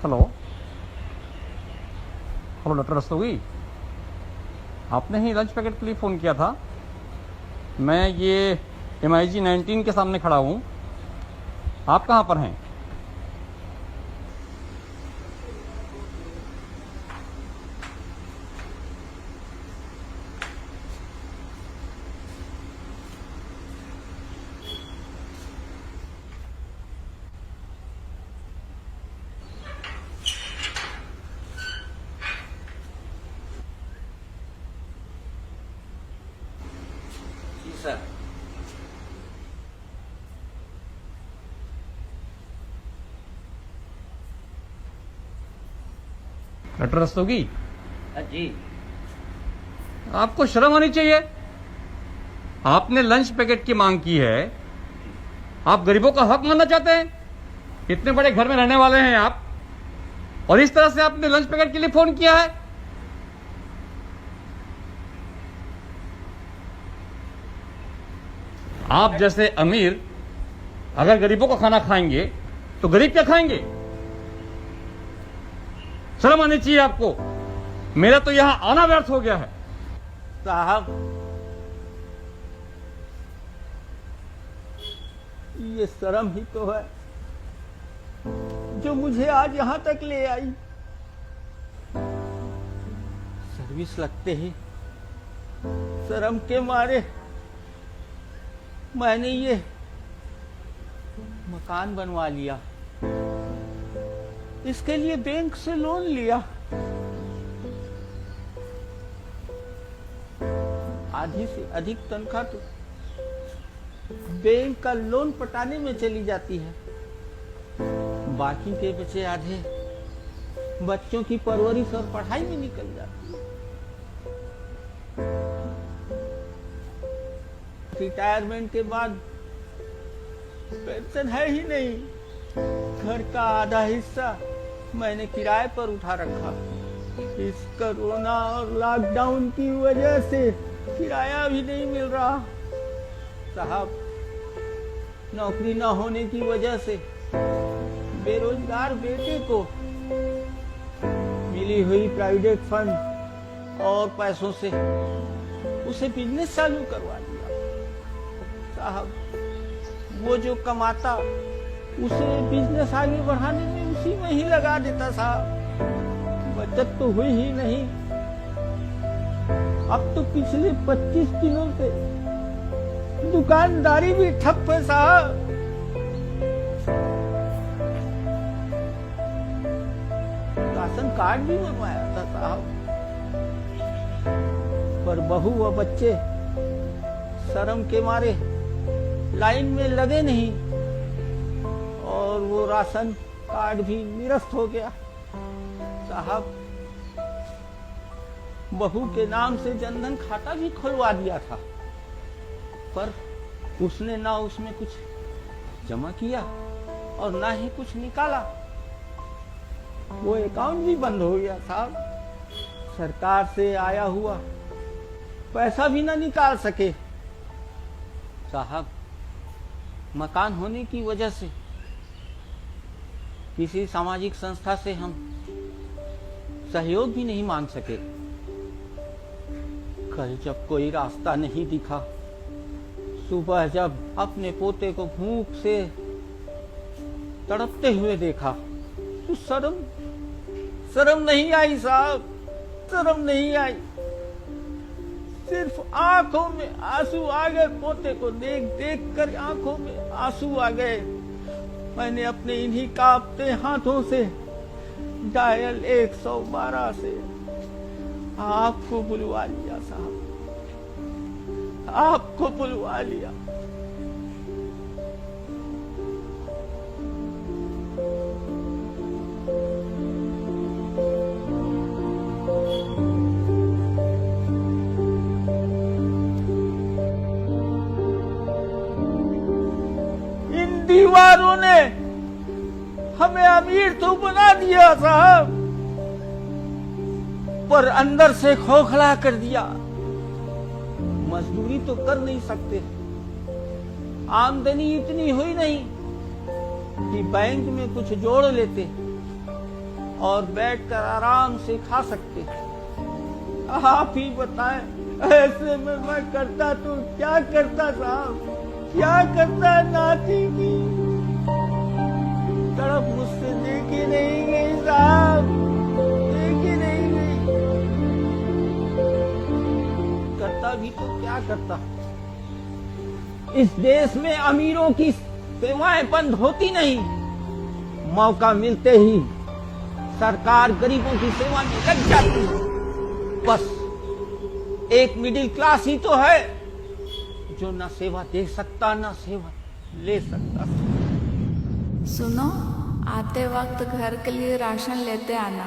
Hello hello doctor Rastogi, आपने ही lunch packet के लिए फ़ोन किया था। मैं ये MIG 19 के सामने खड़ा हूँ। आप कहाँ पर हैं? जी सर। डॉक्टर रस्तोगी, जी। आपको शर्म आनी चाहिए। आपने लंच पैकेट की मांग की है। आप गरीबों का हक मानना चाहते हैं? इतने बड़े घर में रहने वाले हैं आप, और इस तरह से आपने लंच पैकेट के लिए फोन किया है। आप जैसे अमीर अगर गरीबों का खाना खाएंगे तो गरीब क्या खाएंगे? शर्म आनी चाहिए आपको। मेरा तो यहां आना व्यर्थ हो गया है। साहब, ये शर्म ही तो है जो मुझे आज यहां तक ले आई। सर्विस लगते ही शर्म के मारे मैंने ये मकान बनवा लिया। इसके लिए बैंक से लोन लिया। आधी से अधिक तनख्वाह तो बैंक का लोन पटाने में चली जाती है। बाकी के बचे आधे बच्चों की परवरिश और पढ़ाई में निकल जाती है। रिटायरमेंट के बाद पेंशन है ही नहीं। घर का आधा हिस्सा मैंने किराए पर उठा रखा। इस कोरोना और लॉकडाउन की वजह से किराया भी नहीं मिल रहा। साहब, नौकरी न होने की वजह से बेरोजगार बेटे को मिली हुई प्राइवेट फंड और पैसों से उसे बिजनेस चालू करवा दिया। साहब, वो जो कमाता उसे बिजनेस आगे बढ़ाने में उसी में ही लगा देता। साहब, बचत तो हुई ही नहीं। अब तो पिछले 25 दिनों से दुकानदारी भी ठप है। साहब, राशन कार्ड भी बनवाया था साहब, पर बहू व बच्चे शर्म के मारे लाइन में लगे नहीं और वो राशन कार्ड भी निरस्त हो गया। साहब, बहू के नाम से जनधन खाता भी खुलवा दिया था, पर उसने ना उसमें कुछ जमा किया और ना ही कुछ निकाला। वो अकाउंट भी बंद हो गया। साहब, सरकार से आया हुआ पैसा भी ना निकाल सके। साहब, मकान होने की वजह से किसी सामाजिक संस्था से हम सहयोग भी नहीं मांग सके। कल जब कोई रास्ता नहीं दिखा, सुबह जब अपने पोते को भूख से तड़पते हुए देखा, तो शर्म नहीं आई। साहब, शर्म नहीं आई। सिर्फ आंखों में आंसू आ गए। पोते को देख देख कर आंखों में आंसू आ गए। मैंने अपने इन्हीं कांपते हाथों से डायल 112 से आपको बुलवा लिया। साहब, आपको बुलवा लिया। दीवारों ने हमें अमीर तो बना दिया साहब, पर अंदर से खोखला कर दिया। मजदूरी तो कर नहीं सकते, आमदनी इतनी हुई नहीं कि बैंक में कुछ जोड़ लेते। और बैठकर आराम से खा सकते हैं। आप ही बताएं, ऐसे में मैं करता तो क्या करता साहब, क्या करता। नाती की तड़प मुझसे देखी नहीं गई साहब, देखी नहीं गई। करता भी तो क्या करता। इस देश में अमीरों की सेवाएं बंद होती नहीं, मौका मिलते ही सरकार गरीबों की सेवा में लग जाती है। बस एक मिडिल क्लास ही तो है जो ना सेवा दे सकता ना सेवा ले सकता। सुनो, आते वक्त घर के लिए राशन लेते आना।